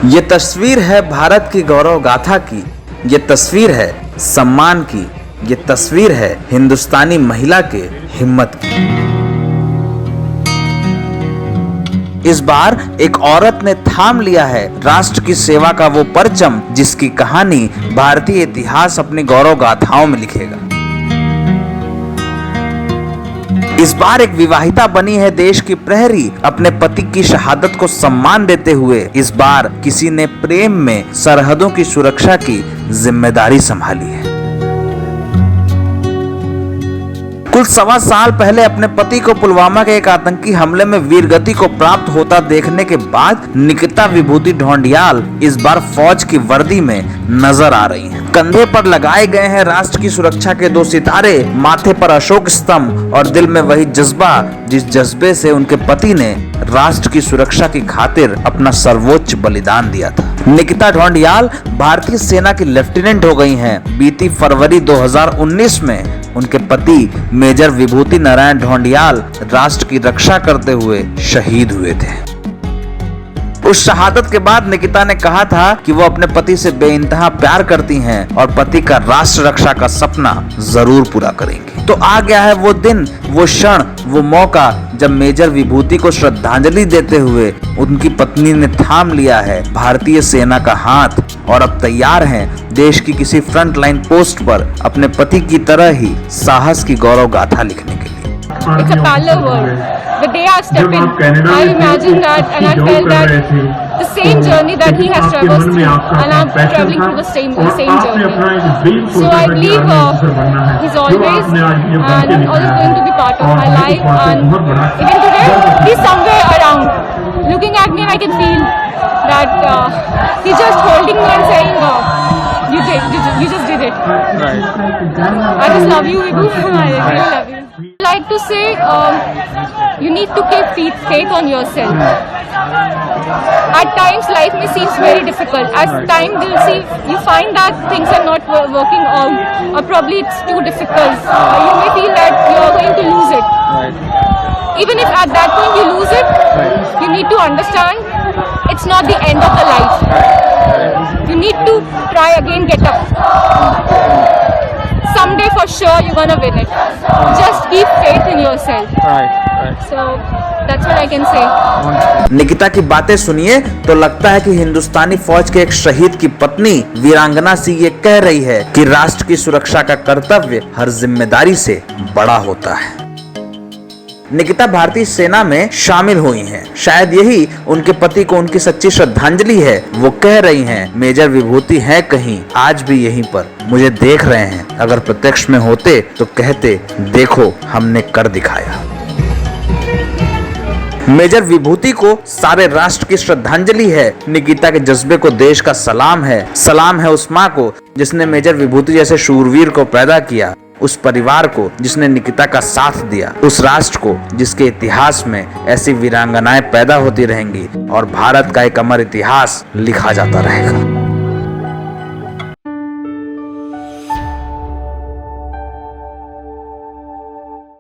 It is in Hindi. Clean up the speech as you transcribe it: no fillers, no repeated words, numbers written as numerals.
ये तस्वीर है भारत की गौरव गाथा की, ये तस्वीर है सम्मान की, ये तस्वीर है हिंदुस्तानी महिला के हिम्मत की। इस बार एक औरत ने थाम लिया है राष्ट्र की सेवा का वो परचम, जिसकी कहानी भारतीय इतिहास अपनी गौरव गाथाओं में लिखेगा। इस बार एक विवाहिता बनी है देश की प्रहरी, अपने पति की शहादत को सम्मान देते हुए इस बार किसी ने प्रेम में सरहदों की सुरक्षा की जिम्मेदारी संभाली है। कुल 1.25 साल पहले अपने पति को पुलवामा के एक आतंकी हमले में वीरगति को प्राप्त होता देखने के बाद निकिता विभूति ढोंडियाल इस बार फौज की वर्दी में नजर आ रही हैं। कंधे पर लगाए गए हैं राष्ट्र की सुरक्षा के 2 सितारे, माथे पर अशोक स्तंभ और दिल में वही जज्बा जिस जज्बे से उनके पति ने राष्ट्र की सुरक्षा की खातिर अपना सर्वोच्च बलिदान दिया था। निकिता ढोंडियाल भारतीय सेना की लेफ्टिनेंट हो गई हैं। बीती फरवरी 2019 में उनके पति मेजर विभूति नारायण ढोंडियाल राष्ट्र की रक्षा करते हुए शहीद हुए थे। उस शहादत के बाद निकिता ने कहा था कि वो अपने पति से बेइंतहा प्यार करती हैं और पति का राष्ट्र रक्षा का सपना जरूर पूरा करेंगी। तो आ गया है वो दिन, वो क्षण, वो मौका जब मेजर विभूति को श्रद्धांजलि देते हुए उनकी पत्नी ने थाम लिया है भारतीय सेना का हाथ और अब तैयार हैं देश की किसी फ्रंट लाइन पोस्ट पर अपने पति की तरह ही साहस की गौरव गाथा लिखने के लिए। It's a parallel world. The day I step in, I imagine that and I felt that the same journey that he has traversed through, and I'm traveling through the same journey. So I believe he's always and always going to be part of my life, and even today he's somewhere around, looking at me, and I can feel that he's just holding me and saying, you just did it. Right. I just love you, Vibhu. I really love you. I like to say you need to keep faith on yourself. At times life may seem very difficult. As time will see, you find that things are not working out, or probably it's too difficult. You may feel that you are going to lose it. Right. Even if at that point you lose it, you need to understand it's not the end of the life. You need to try again, get up. Someday for sure you're gonna win it. Just keep faith in yourself. Right. So that's what I can say. Nikita की बातें सुनिए तो लगता है कि हिंदुस्तानी फौज के एक शहीद की पत्नी वीरांगना सी ये कह रही है कि राष्ट्र की सुरक्षा का कर्तव्य हर जिम्मेदारी से बड़ा होता है। निकिता भारतीय सेना में शामिल हुई हैं। शायद यही उनके पति को उनकी सच्ची श्रद्धांजलि है। वो कह रही हैं, मेजर विभूति है कहीं आज भी यहीं पर, मुझे देख रहे हैं, अगर प्रत्यक्ष में होते तो कहते देखो हमने कर दिखाया। मेजर विभूति को सारे राष्ट्र की श्रद्धांजलि है। निकिता के जज्बे को देश का सलाम है। सलाम है उस माँ को जिसने मेजर विभूति जैसे शूरवीर को पैदा किया, उस परिवार को जिसने निकिता का साथ दिया, उस राष्ट्र को जिसके इतिहास में ऐसी वीरांगनाएं पैदा होती रहेंगी और भारत का एक अमर इतिहास लिखा जाता रहेगा।